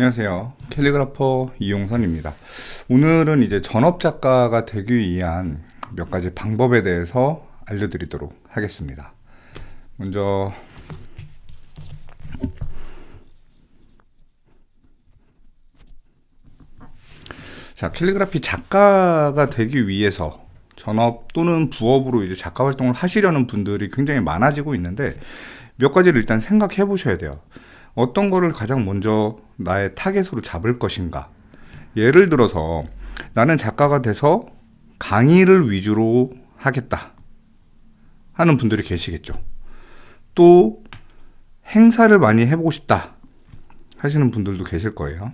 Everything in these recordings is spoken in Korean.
안녕하세요. 캘리그라퍼 이용선입니다. 오늘은 이제 전업작가가 되기 위한 몇 가지 방법에 대해서 알려드리도록 하겠습니다. 먼저 캘리그라피 작가가 되기 위해서 전업 또는 부업으로 이제 작가 활동을 하시려는 분들이 굉장히 많아지고 있는데, 몇 가지를 일단 생각해 보셔야 돼요. 어떤 거를 가장 먼저 나의 타겟으로 잡을 것인가. 예를 들어서 나는 작가가 돼서 강의를 위주로 하겠다 하는 분들이 계시겠죠. 또 행사를 많이 해보고 싶다 하시는 분들도 계실 거예요.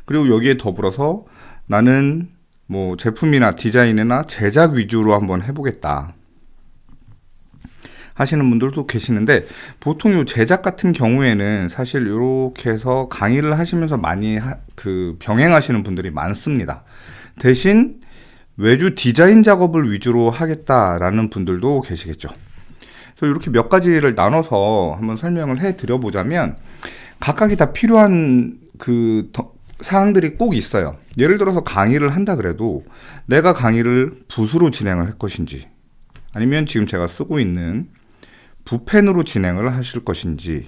그리고 여기에 더불어서 나는 뭐 제품이나 디자인이나 제작 위주로 한번 해보겠다 하시는 분들도 계시는데, 보통 요 제작 같은 경우에는 사실 이렇게 해서 강의를 하시면서 많이 병행하시는 분들이 많습니다. 대신 외주 디자인 작업을 위주로 하겠다라는 분들도 계시겠죠. 그래서 이렇게 몇 가지를 나눠서 한번 설명을 해 드려보자면, 각각이 다 필요한 사항들이 꼭 있어요. 예를 들어서 강의를 한다 그래도 내가 강의를 붓으로 진행을 할 것인지, 아니면 지금 제가 쓰고 있는 붓펜으로 진행을 하실 것인지,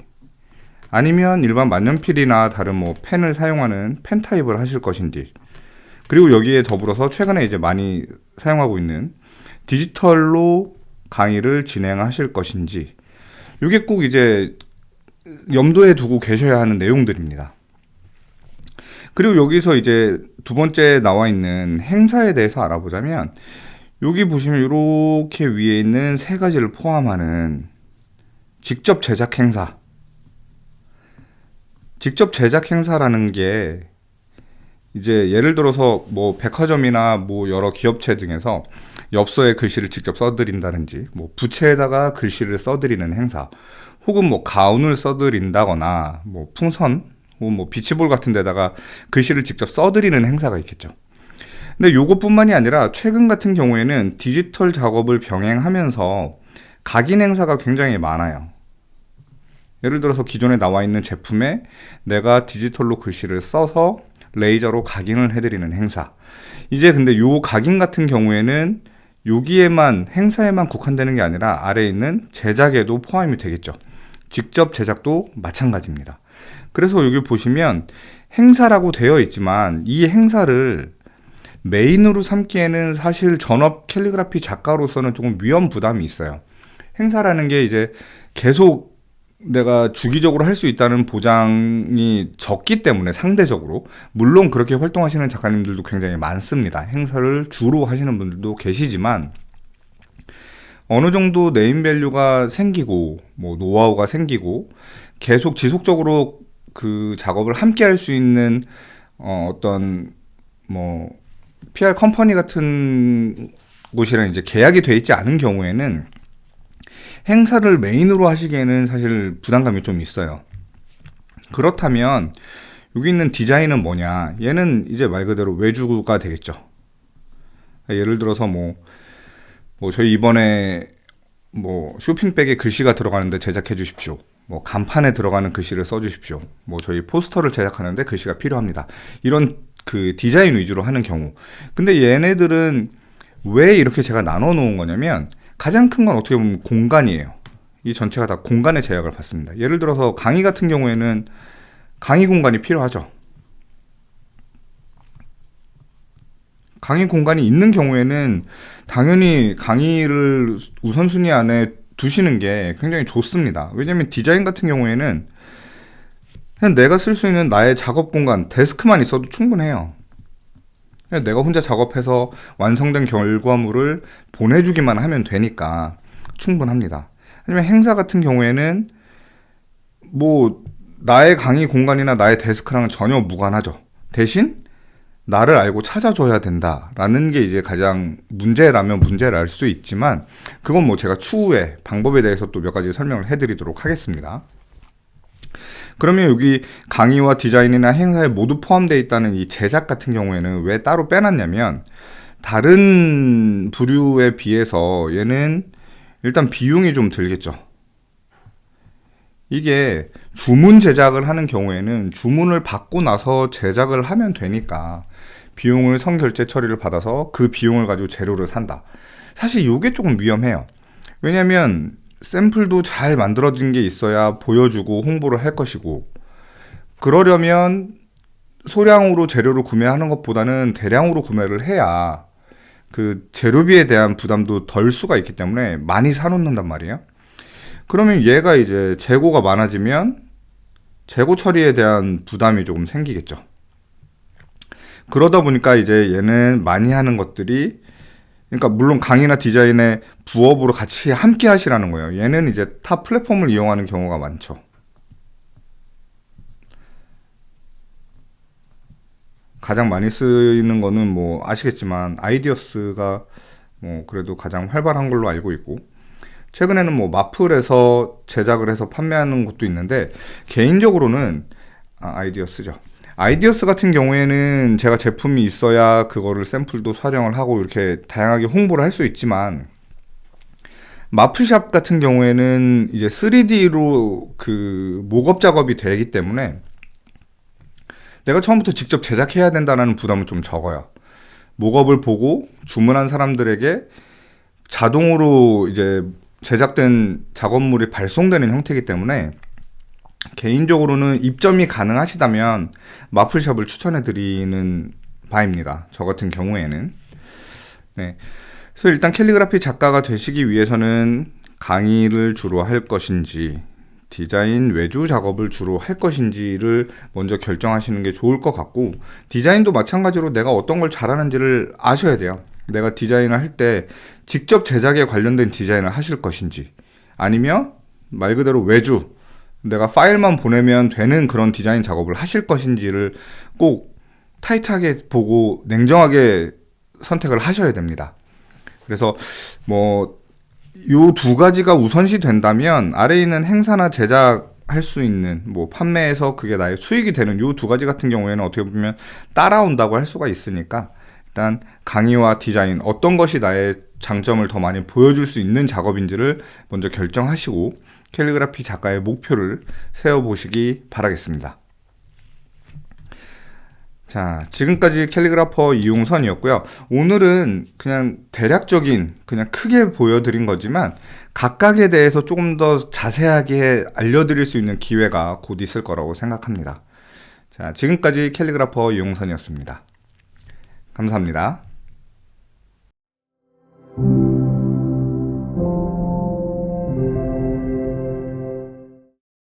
아니면 일반 만년필이나 다른 뭐 펜을 사용하는 펜 타입을 하실 것인지, 그리고 여기에 더불어서 최근에 이제 많이 사용하고 있는 디지털로 강의를 진행하실 것인지, 이게 꼭 이제 염두에 두고 계셔야 하는 내용들입니다. 그리고 여기서 이제 두 번째 나와 있는 행사에 대해서 알아보자면, 여기 보시면 이렇게 위에 있는 세 가지를 포함하는 직접 제작 행사. 직접 제작 행사라는 게 이제 예를 들어서 뭐 백화점이나 뭐 여러 기업체 등에서 엽서에 글씨를 직접 써드린다든지, 뭐 부채에다가 글씨를 써드리는 행사, 혹은 뭐 가운을 써드린다거나, 뭐 풍선, 혹은 뭐 비치볼 같은 데다가 글씨를 직접 써드리는 행사가 있겠죠. 근데 요것뿐만이 아니라 최근 같은 경우에는 디지털 작업을 병행하면서 각인 행사가 굉장히 많아요. 예를 들어서 기존에 나와 있는 제품에 내가 디지털로 글씨를 써서 레이저로 각인을 해드리는 행사. 이제 근데 요 각인 같은 경우에는 여기에만, 행사에만 국한되는 게 아니라 아래에 있는 제작에도 포함이 되겠죠. 직접 제작도 마찬가지입니다. 그래서 여기 보시면 행사라고 되어 있지만, 이 행사를 메인으로 삼기에는 사실 전업 캘리그라피 작가로서는 조금 위험 부담이 있어요. 행사라는 게 이제 계속 내가 주기적으로 할 수 있다는 보장이 적기 때문에, 상대적으로, 물론 그렇게 활동하시는 작가님들도 굉장히 많습니다. 행사를 주로 하시는 분들도 계시지만, 어느 정도 네임밸류가 생기고 뭐 노하우가 생기고 계속 지속적으로 그 작업을 함께 할 수 있는 어떤 뭐 PR 컴퍼니 같은 곳이랑 이제 계약이 돼 있지 않은 경우에는 행사를 메인으로 하시기에는 사실 부담감이 좀 있어요. 그렇다면 여기 있는 디자인은 뭐냐? 얘는 이제 말 그대로 외주가 되겠죠. 예를 들어서 뭐 저희 이번에 뭐 쇼핑백에 글씨가 들어가는데 제작해 주십시오. 뭐 간판에 들어가는 글씨를 써 주십시오. 뭐 저희 포스터를 제작하는데 글씨가 필요합니다. 이런 디자인 위주로 하는 경우. 근데 얘네들은 왜 이렇게 제가 나눠 놓은 거냐면, 가장 큰 건 어떻게 보면 공간이에요. 이 전체가 다 공간의 제약을 받습니다. 예를 들어서 강의 같은 경우에는 강의 공간이 필요하죠. 강의 공간이 있는 경우에는 당연히 강의를 우선순위 안에 두시는 게 굉장히 좋습니다. 왜냐면 디자인 같은 경우에는 그냥 내가 쓸 수 있는 나의 작업 공간, 데스크만 있어도 충분해요. 그냥 내가 혼자 작업해서 완성된 결과물을 보내주기만 하면 되니까 충분합니다. 아니면 행사 같은 경우에는 뭐 나의 강의 공간이나 나의 데스크랑은 전혀 무관하죠. 대신 나를 알고 찾아줘야 된다라는 게 이제 가장 문제라면 문제를 알 수 있지만, 그건 뭐 제가 추후에 방법에 대해서 또 몇 가지 설명을 해드리도록 하겠습니다. 그러면 여기 강의와 디자인이나 행사에 모두 포함되어 있다는 이 제작 같은 경우에는 왜 따로 빼놨냐면, 다른 부류에 비해서 얘는 일단 비용이 좀 들겠죠. 이게 주문 제작을 하는 경우에는 주문을 받고 나서 제작을 하면 되니까 비용을 선결제 처리를 받아서 그 비용을 가지고 재료를 산다. 사실 이게 조금 위험해요. 왜냐면 샘플도 잘 만들어진 게 있어야 보여주고 홍보를 할 것이고, 그러려면 소량으로 재료를 구매하는 것보다는 대량으로 구매를 해야 그 재료비에 대한 부담도 덜 수가 있기 때문에 많이 사놓는단 말이에요. 그러면 얘가 이제 재고가 많아지면 재고 처리에 대한 부담이 조금 생기겠죠. 그러다 보니까 이제 얘는 많이 하는 것들이, 그러니까 물론 강의나 디자인의 부업으로 같이 함께 하시라는 거예요. 얘는 이제 타 플랫폼을 이용하는 경우가 많죠. 가장 많이 쓰이는 거는 뭐 아시겠지만 아이디어스가 뭐 그래도 가장 활발한 걸로 알고 있고, 최근에는 뭐 마플에서 제작을 해서 판매하는 것도 있는데, 개인적으로는 아이디어스죠. 아이디어스 같은 경우에는 제가 제품이 있어야 그거를 샘플도 촬영을 하고 이렇게 다양하게 홍보를 할 수 있지만, 마플샵 같은 경우에는 이제 3D로 그 목업 작업이 되기 때문에 내가 처음부터 직접 제작해야 된다는 부담은 좀 적어요. 목업을 보고 주문한 사람들에게 자동으로 이제 제작된 작업물이 발송되는 형태이기 때문에 개인적으로는 입점이 가능하시다면 마플샵을 추천해 드리는 바입니다. 저 같은 경우에는. 네. 그래서 일단 캘리그라피 작가가 되시기 위해서는 강의를 주로 할 것인지 디자인 외주 작업을 주로 할 것인지를 먼저 결정하시는 게 좋을 것 같고, 디자인도 마찬가지로 내가 어떤 걸 잘하는지를 아셔야 돼요. 내가 디자인을 할 때 직접 제작에 관련된 디자인을 하실 것인지, 아니면 말 그대로 외주, 내가 파일만 보내면 되는 그런 디자인 작업을 하실 것인지를 꼭 타이트하게 보고 냉정하게 선택을 하셔야 됩니다. 그래서 뭐 요 두 가지가 우선시 된다면 아래에 있는 행사나 제작할 수 있는 뭐 판매에서 그게 나의 수익이 되는 요 두 가지 같은 경우에는 어떻게 보면 따라온다고 할 수가 있으니까, 일단 강의와 디자인 어떤 것이 나의 장점을 더 많이 보여줄 수 있는 작업인지를 먼저 결정하시고 캘리그라피 작가의 목표를 세워보시기 바라겠습니다. 자, 지금까지 캘리그라퍼 이용선이었고요. 오늘은 그냥 대략적인, 그냥 크게 보여드린 거지만 각각에 대해서 조금 더 자세하게 알려드릴 수 있는 기회가 곧 있을 거라고 생각합니다. 자, 지금까지 캘리그라퍼 이용선이었습니다. 감사합니다.